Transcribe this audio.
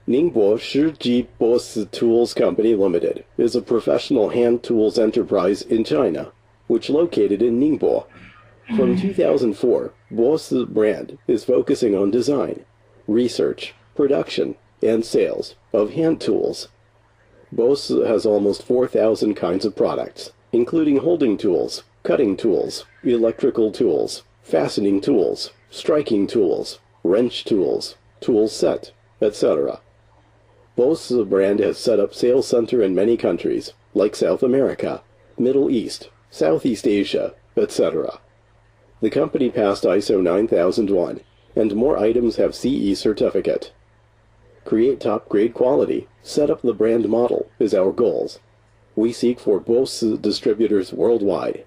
Ningbo Shiji Bosi Tools Company Limited is a professional hand tools enterprise in China, which located in Ningbo. From 2004, Bosi brand is focusing on design, research, production, and sales of hand tools. Bosi has almost 4,000 kinds of products, including holding tools, cutting tools, electrical tools, fastening tools, striking tools, wrench tools, tool set, etc. Bosi brand has set up sales center in many countries, like South America, Middle East, Southeast Asia, etc. The company passed ISO 9001, and more items have CE certificate. Create top-grade quality, set up the brand model is our goals. We seek for Bosi distributors worldwide.